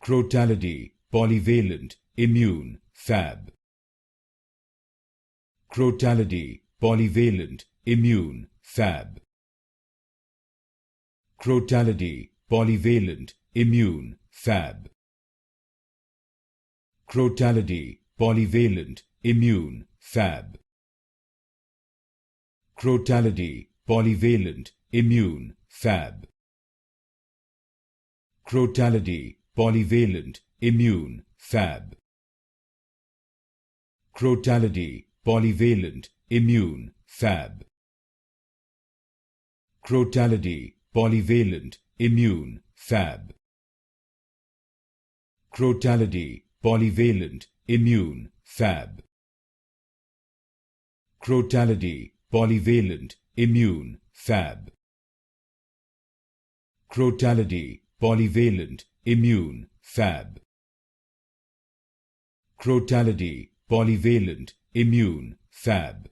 Crotalidae Polyvalent Immune Fab. Crotalidae Polyvalent Immune Fab. Crotalidae Polyvalent Immune Fab. Crotalidae Polyvalent Immune Fab. Crotalidae Polyvalent Immune Fab. Crotalidae Polyvalent Immune Fab. Crotalidae Polyvalent Immune Fab. Crotalidae Polyvalent Immune Fab. Crotalidae Polyvalent Immune Fab. Crotalidae Polyvalent Immune Fab. Crotalidae Polyvalent Immune Fab. Crotalidae Polyvalent Immune Fab.